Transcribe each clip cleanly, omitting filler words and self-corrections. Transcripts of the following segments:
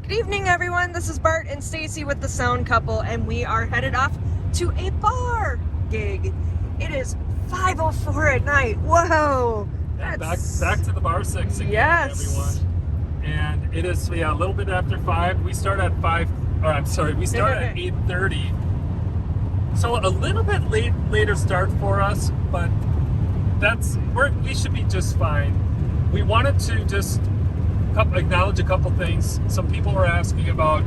Good evening, everyone. This is Bart and Stacy with the Sound Couple, and we are headed off to a bar gig. It is 5:04 at night. Whoa! Yeah, back to the bar six again, yes, everyone. And it is a little bit after 5. We start at 5. Or I'm sorry, we start at 8:30. So a little bit later start for us, but we should be just fine. We wanted to just acknowledge a couple things. Some people were asking about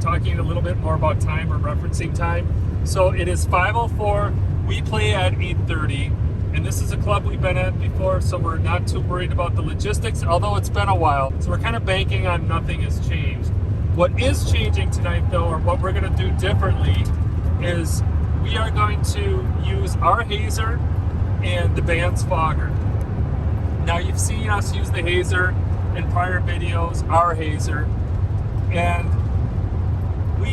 talking a little bit more about time or referencing time. So it is 5:04. We play at 8:30, and this is a club we've been at before, so we're not too worried about the logistics, although it's been a while. So we're kind of banking on nothing has changed. What is changing tonight, though, or what we're going to do differently, is we are going to use our hazer and the band's fogger. Now, you've seen us use the hazer in prior videos, our hazer, and we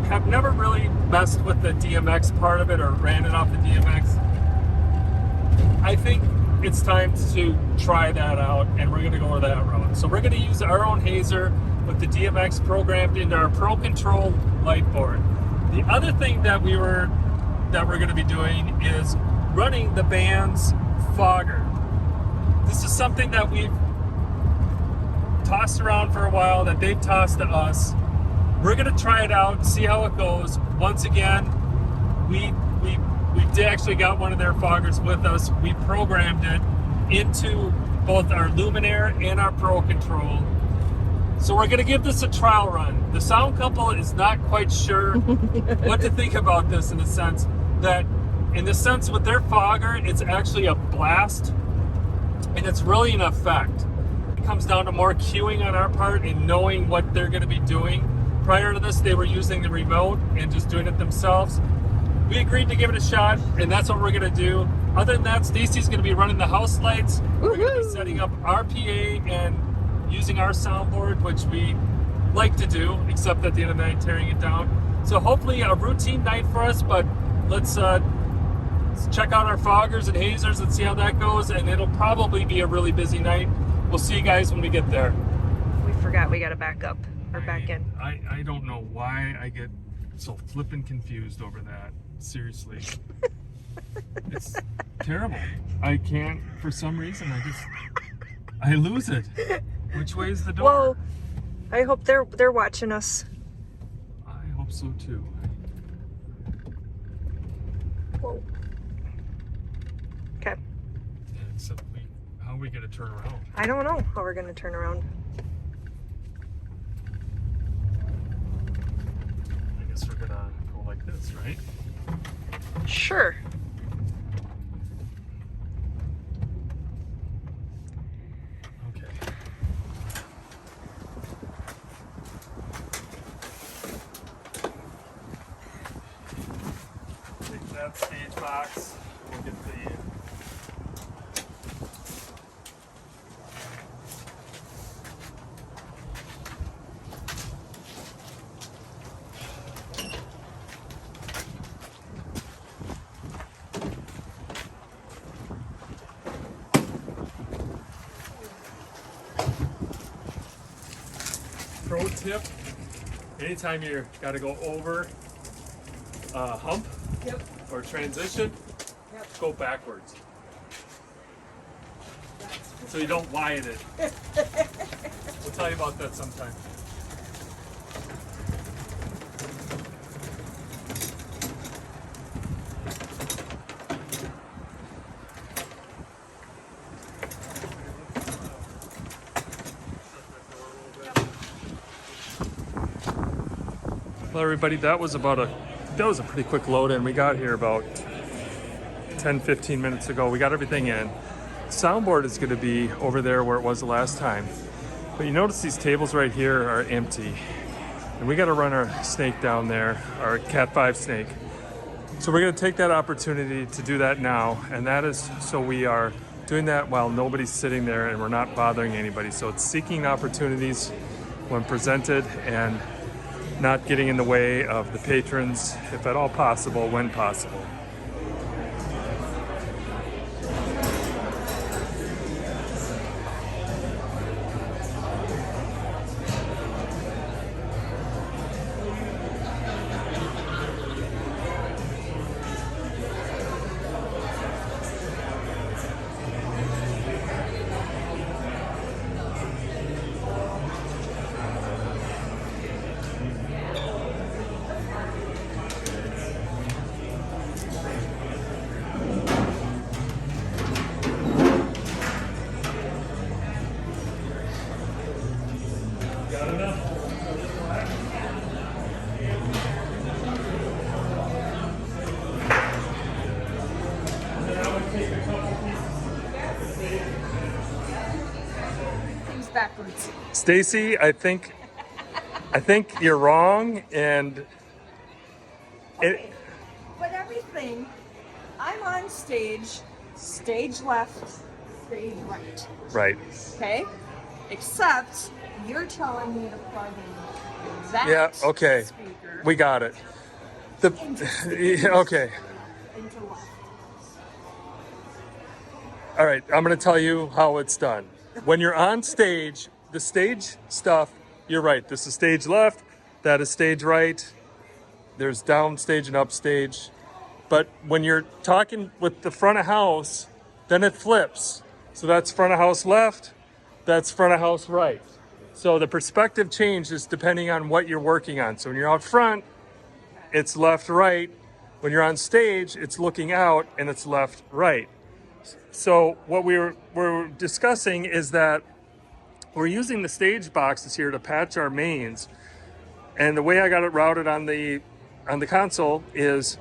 have never really messed with the DMX part of it or ran it off the DMX. I think it's time to try that out, and we're going to go that route. So we're going to use our own hazer with the DMX programmed into our ProKontrol light board. The other thing that we're going to be doing is running the band's fogger. This is something that we've tossed around for a while, that they've tossed to us. We're going to try it out, see how it goes. Once again, we actually got one of their foggers with us. We programmed it into both our Luminair and our ProKontrol. So we're going to give this a trial run. The Sound Couple is not quite sure what to think about this, in the sense with their fogger, it's actually a blast, and it's really an effect. It comes down to more cueing on our part and knowing what they're going to be doing. Prior to this, they were using the remote and just doing it themselves. We agreed to give it a shot, and that's what we're going to do. Other than that, Stacy's going to be running the house lights. We're going to be setting up our PA and using our soundboard, which we like to do, except at the end of the night, tearing it down. So hopefully a routine night for us, but let's check out our foggers and hazers and see how that goes, and it'll probably be a really busy night. We'll see you guys when we get there. We forgot we got to back up or back in. I don't know why I get so flippin' confused over that. Seriously. It's terrible. I can't, for some reason, I lose it. Which way is the door? Whoa! I hope they're watching us. I hope so too. Whoa. Okay. So how are we gonna turn around? I don't know how we're gonna turn around. I guess we're gonna go like this, right? Sure. Okay. Take that stage box. We'll get the pro tip: anytime you got to go over a hump or transition, go backwards. So you don't widen it. We'll tell you about that sometime. Well, everybody, that was a pretty quick load in. We got here about 10-15 minutes ago. We got everything in. Soundboard is going to be over there where it was the last time. But you notice these tables right here are empty. And we got to run our snake down there, our Cat 5 snake. So we're going to take that opportunity to do that now. And that is so we are doing that while nobody's sitting there and we're not bothering anybody. So it's seeking opportunities when presented and not getting in the way of the patrons, if at all possible, when possible. Things backwards. Stacy, I think you're wrong, and Okay, but everything, I'm on stage, stage left, stage right. right. Okay? Except you're telling me to plug in that Yeah, okay. speaker We got it. Yeah, okay. into left. All right, I'm going to tell you how it's done. When you're on stage, the stage stuff, you're right. This is stage left, that is stage right. There's downstage and upstage. But when you're talking with the front of house, then it flips. So that's front of house left, that's front of house right. So the perspective changes depending on what you're working on. So when you're out front, it's left, right. When you're on stage, it's looking out and it's left, right. So what we're discussing is that we're using the stage boxes here to patch our mains. And the way I got it routed on the console is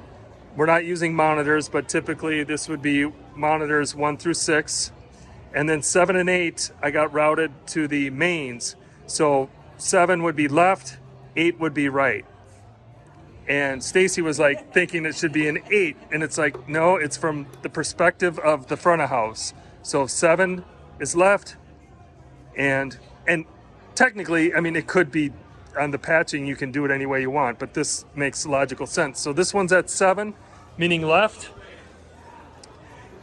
we're not using monitors, but typically this would be monitors 1 through 6. And then 7 and 8, I got routed to the mains. So 7 would be left, 8 would be right. And Stacy was like thinking it should be an 8. And it's like, no, it's from the perspective of the front of house. So 7 is left, and technically, I mean, it could be on the patching, you can do it any way you want, but this makes logical sense. So this one's at 7, meaning left,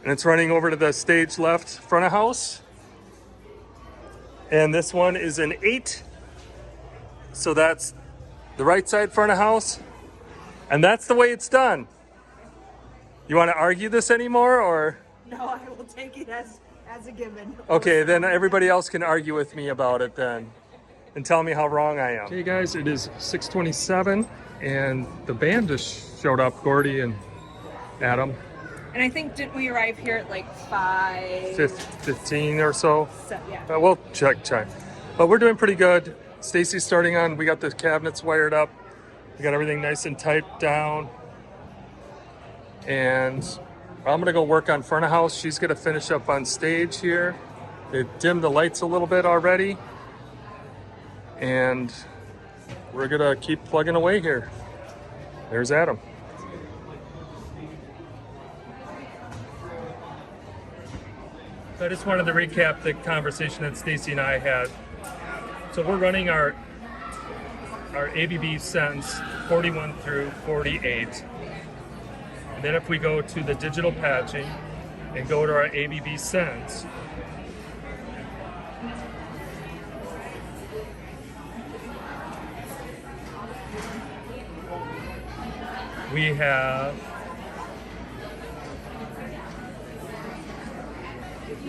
and it's running over to the stage left front of house. And this one is an 8, so that's the right side front of house, and that's the way it's done. You want to argue this anymore, or? No, I will take it as a given. Okay, then everybody else can argue with me about it then and tell me how wrong I am. Okay guys, it is 6:27 and the band just showed up, Gordy and Adam. And I think, didn't we arrive here at like 15 or so? Yeah. We'll check. But we're doing pretty good. Stacy's starting on, we got the cabinets wired up. We got everything nice and tight down. And I'm gonna go work on front of house. She's gonna finish up on stage here. They dimmed the lights a little bit already. And we're gonna keep plugging away here. There's Adam. So I just wanted to recap the conversation that Stacy and I had. So we're running our ABB Sense 41 through 48. And then if we go to the digital patching and go to our ABB Sense, we have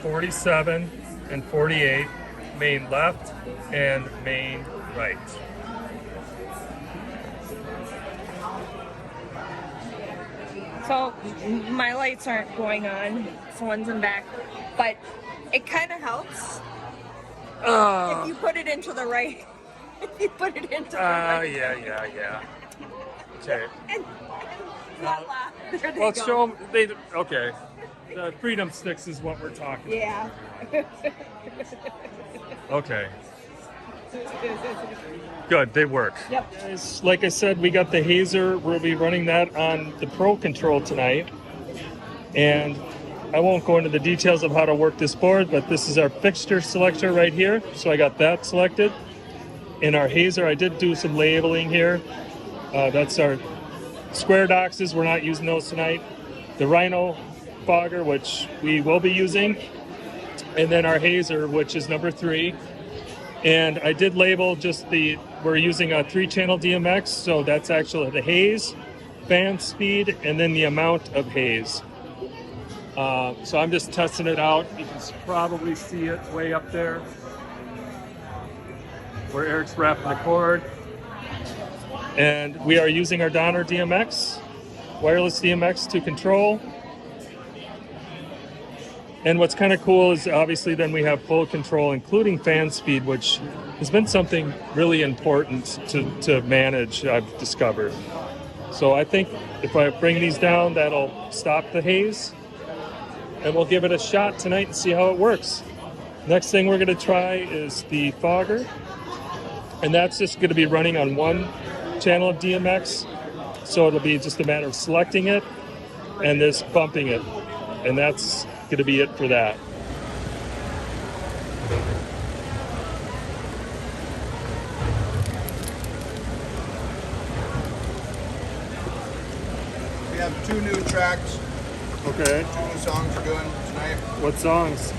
47 and 48, main left and main right. So my lights aren't going on, so one's in back, but it kind of helps if you put it into the right. If you put it into the right. Yeah. Okay. And voila, there they Well, go. show them. Okay. The freedom sticks is what we're talking Yeah. about. Okay. Good, they work. Yep. Guys, like I said, we got the hazer. We'll be running that on the ProKontrol tonight. And I won't go into the details of how to work this board, but this is our fixture selector right here. So I got that selected. In our hazer, I did do some labeling here. That's our square doxes. We're not using those tonight. The Rhino fogger, which we will be using. And then our hazer, which is number 3. And I did label just we're using a 3-channel DMX, so that's actually the haze, fan speed, and then the amount of haze. So I'm just testing it out. You can probably see it way up there where Eric's wrapping the cord. And we are using our Donner DMX, wireless DMX to control. And what's kind of cool is obviously then we have full control, including fan speed, which has been something really important to manage, I've discovered. So I think if I bring these down, that'll stop the haze. And we'll give it a shot tonight and see how it works. Next thing we're going to try is the fogger. And that's just going to be running on one channel of DMX. So it'll be just a matter of selecting it and just bumping it. And that's going to be it for that. We have 2 new tracks, Okay. 2 new songs we're doing tonight. What songs?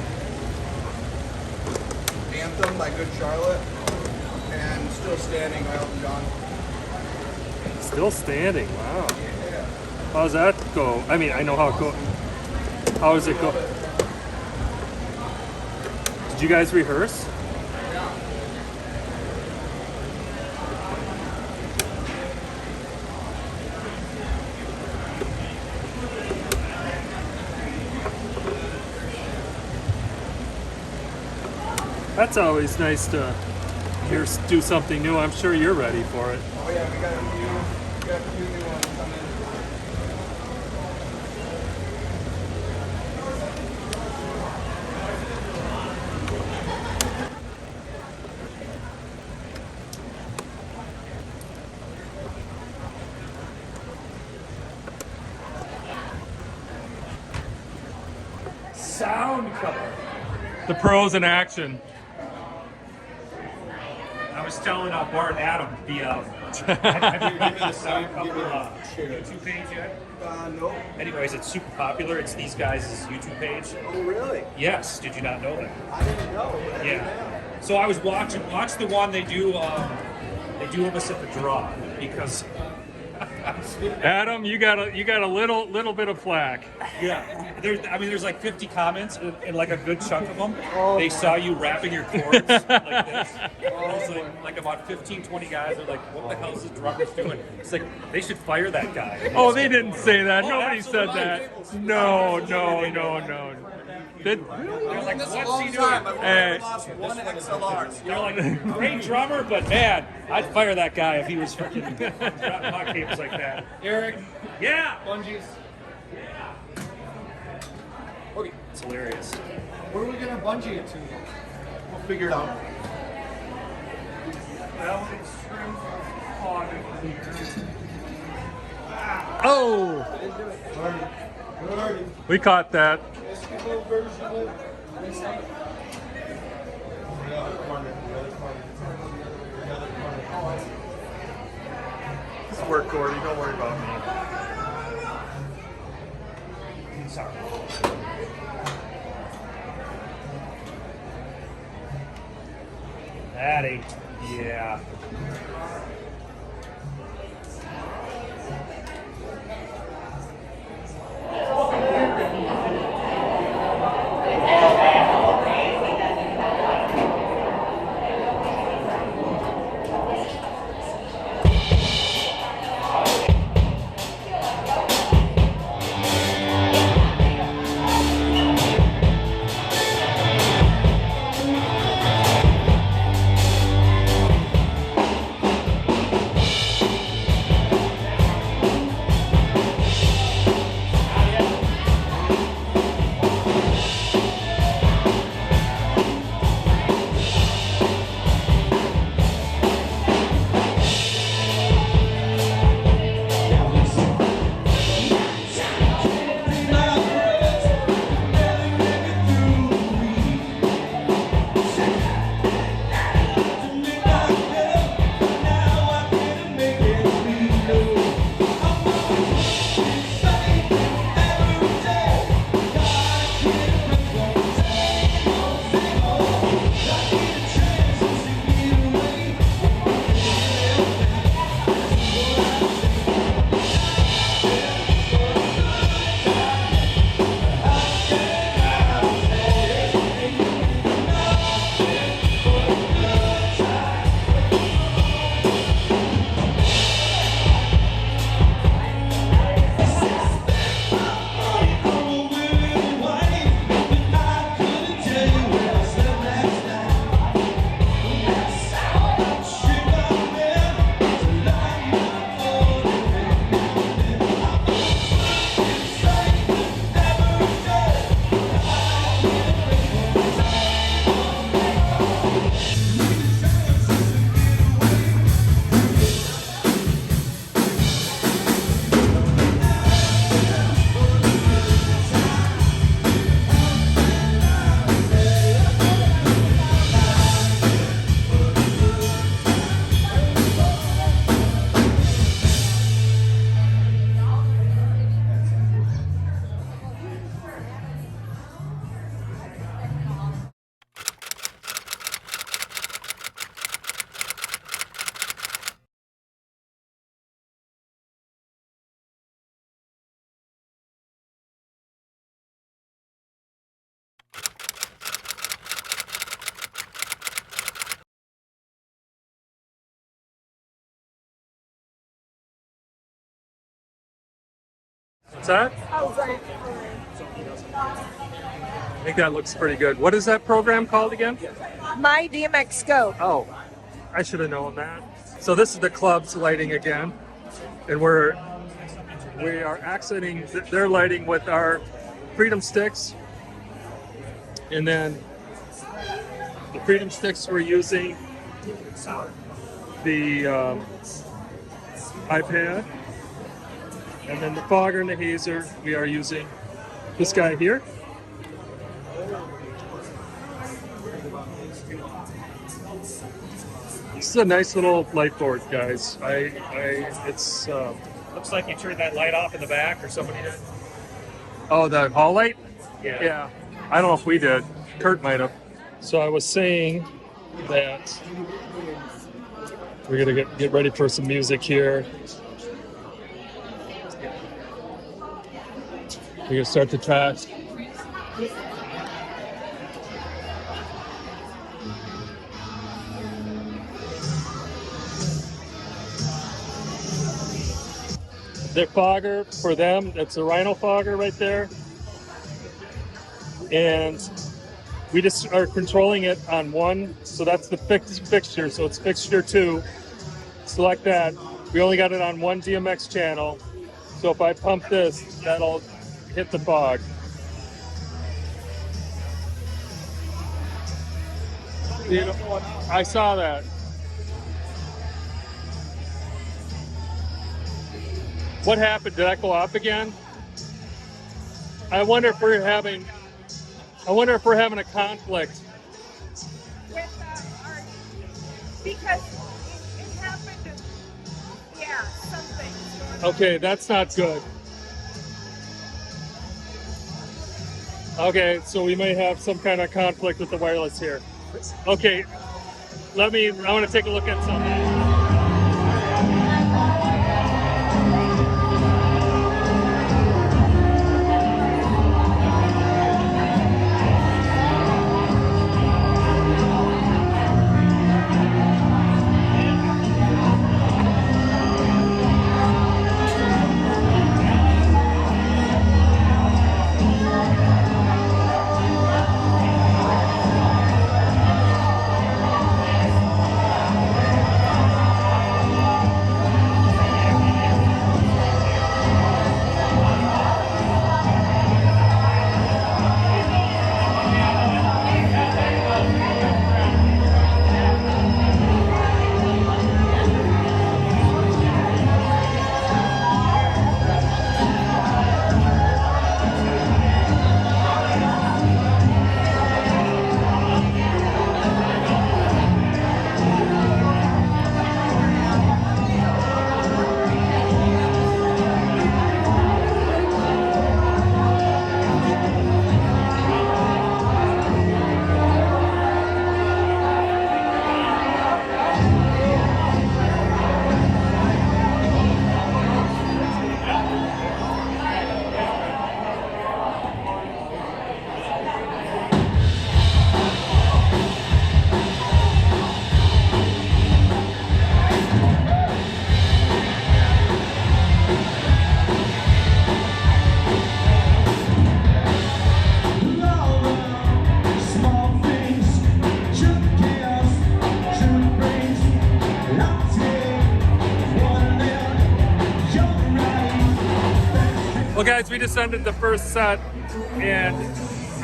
Anthem by Good Charlotte and Still Standing by Elton John. Still standing. Wow. How's that go? I mean, I know how it goes. How does it go? Did you guys rehearse? That's always nice to hear do something new. I'm sure you're ready for it. Oh yeah, we got a few new ones coming. Sound cover. The pros in action. I was telling Bart and Adam, have you given the sound cover YouTube page yet? Nope. Anyways, it's super popular. It's these guys' YouTube page. Oh really? Yes, did you not know that? I didn't know. Yeah. So I was watch the one they do of us at the draw because Adam, you got a little bit of flack. yeah, there's like 50 comments and like a good chunk of them they saw you rapping your chords like this. It's like about 15, 20 guys are like, what the hell is this drummer doing? It's like they should fire that guy. Oh, they didn't say that. Oh, Nobody said absolutely. that. No. Did, They're like, what's he doing? hey, Lost 1 XLR. They're like, great drummer, but man, I'd fire that guy if he was freaking dropping hot cables like that. Eric, Yeah, bungees. Okay, it's hilarious. where are we gonna bungee it to? We'll figure it out. oh, we caught that. This work, Gordy. Don't worry about me. Sorry. That ain't, yeah. What's that? How's that? I think that looks pretty good. What is that program called again? My DMX Go. Oh, I should have known that. So this is the club's lighting again, and we are accenting their lighting with our Freedom Sticks, and then the Freedom Sticks we're using the iPad, and then the fogger and the hazer we are using this guy here. This is a nice little light board, guys. It's Looks like you turned that light off in the back, or somebody did. oh, the hall light. Yeah. Yeah, I don't know if we did. Kurt might have. So I was saying that we're gonna get ready for some music here. We're gonna start the track. Their fogger for them, that's a Rhino fogger right there. And we just are controlling it on one, so that's the fixture, so it's fixture 2. Select that. We only got it on one DMX channel, so if I pump this, that'll hit the fog. You know, I saw that. What happened? Did that go up again? I wonder if we're having a conflict. With our, because it happened. Yeah, something. Okay, that's not good. Okay, so we may have some kind of conflict with the wireless here. Okay, I want to take a look at something. Well, guys, we just ended the first set, and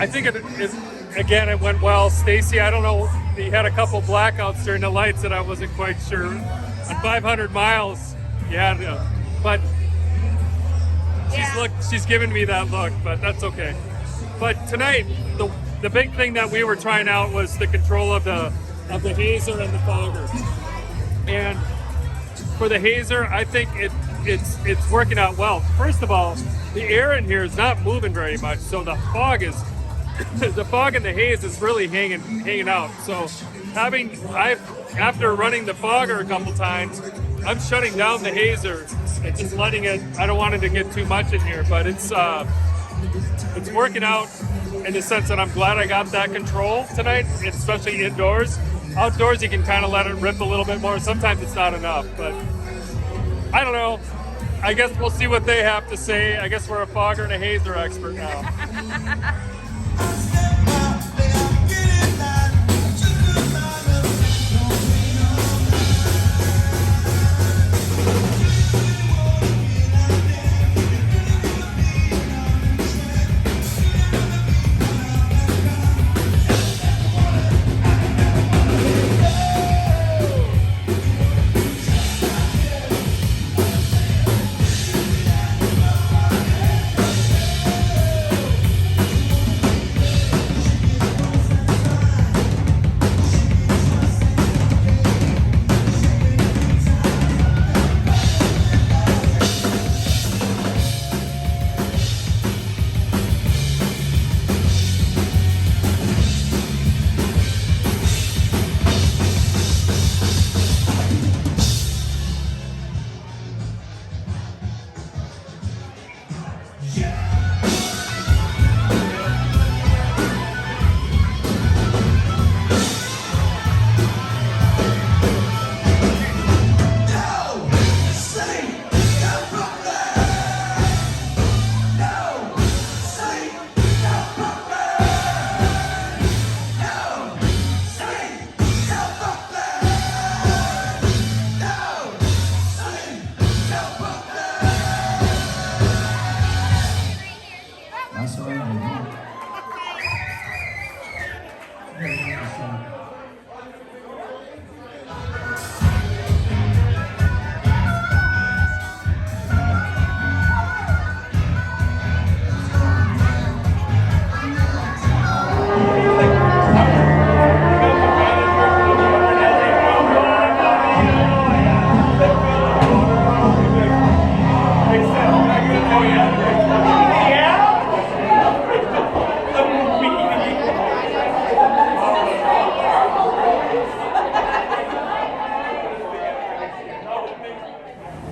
I think it went well. Stacy, I don't know, he had a couple blackouts during the lights that I wasn't quite sure. On 500 miles, yeah, but she's giving me that look, but that's okay. But tonight, the big thing that we were trying out was the control of the hazer and the fogger. And for the hazer, I think it's working out well. After all, the air in here is not moving very much, so the fog and the haze is really hanging out. So after running the fogger a couple times, I'm shutting down the hazer and just letting it. I don't want it to get too much in here, but it's working out in the sense that I'm glad I got that control tonight, especially indoors. Outdoors, you can kind of let it rip a little bit more. Sometimes it's not enough, but I don't know. I guess we'll see what they have to say. I guess we're a fogger and a hazer expert now.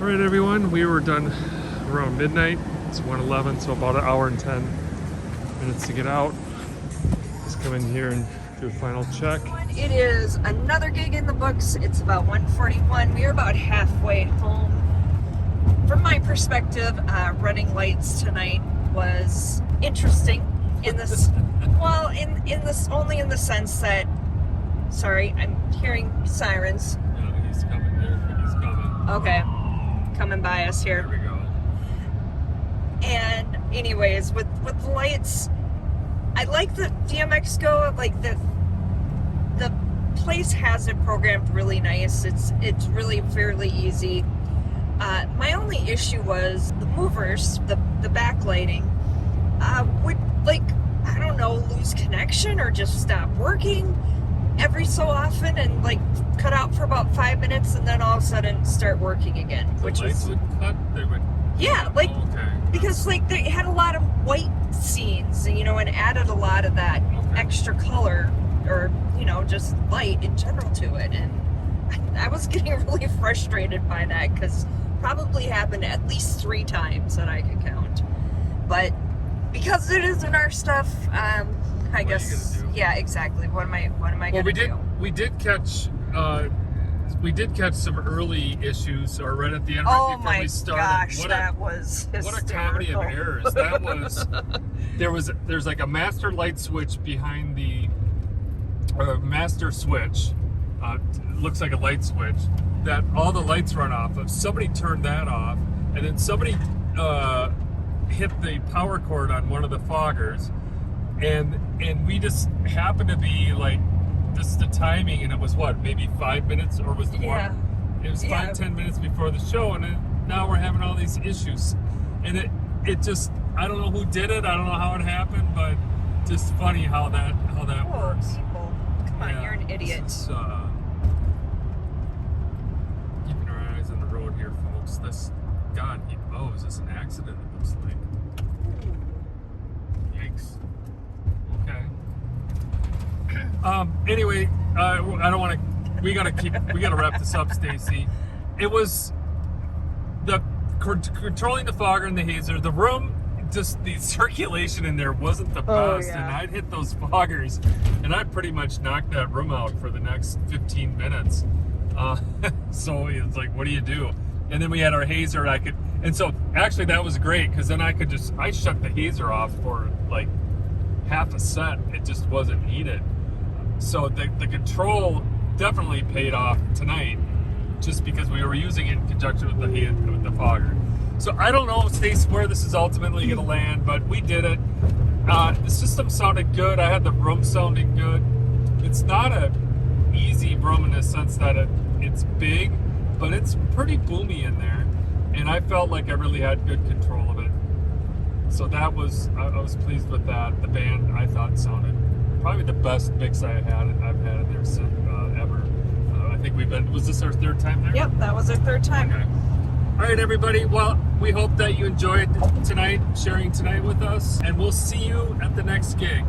Alright everyone, we were done around midnight. It's 1:11, so about an hour and 10 minutes to get out. Just come in here and do a final check. It is another gig in the books. It's about 1:41. We are about halfway home. From my perspective, running lights tonight was interesting in this, well, in this, only in the sense that, sorry, I'm hearing sirens. Yeah, he's coming there. He's coming. Okay, coming by us here. There we go. And anyways, with the lights, I like the DMX Go, like the place has it programmed really nice. It's really fairly easy. My only issue was the movers, the backlighting, would, like, I don't know, lose connection or just stop working every so often and like cut out for about 5 minutes and then all of a sudden start working again. Which lights was, would cut. They would. yeah, like, Oh, okay. because like they had a lot of white scenes, you know, and added a lot of that extra color or, you know, just light in general to it. And I was getting really frustrated by that because probably happened at least 3 times that I could count. But because it isn't our stuff, I guess, yeah, exactly. What am I Well, gonna do? we did catch some early issues, or right at the end, right Oh before my we started. gosh, that was hysterical. What a comedy of errors that was! There's like a master light switch behind the master switch. Looks like a light switch that all the lights run off of. Somebody turned that off, and then somebody hit the power cord on one of the foggers, and we just happened to be like, this the timing, and it was what, maybe 5 minutes, or was the Yeah. one? It was Yeah. 5-10 minutes before the show, and now we're having all these issues, and it just, I don't know who did it, I don't know how it happened, but just funny how that Whoa, works. people. Come on, Yeah, you're an idiot. this is, keeping our eyes on the road here, folks. This, God, is this an accident? It looks like. Yikes. Okay. Anyway, I don't want to. We gotta wrap this up, Stacy. It was the controlling the fogger and the hazer. The room, just the circulation in there wasn't the best, yeah. and I'd hit those foggers, and I pretty much knocked that room out for the next 15 minutes. So it's like, what do you do? And then we had our hazer, and so actually that was great because then I shut the hazer off for like half a set. It just wasn't needed. So the control definitely paid off tonight, just because we were using it in conjunction with the fogger. So I don't know, Stace, where this is ultimately going to land, but we did it. The system sounded good. I had the room sounding good. It's not a easy room in the sense that it's big, but it's pretty boomy in there, and I felt like I really had good control of it. So I was pleased with that. The band, I thought, sounded probably the best mix I've had in there since ever. I think was this our third time there? Yep, that was our third time. Okay. All right, everybody. Well, we hope that you enjoyed tonight, sharing tonight with us, and we'll see you at the next gig.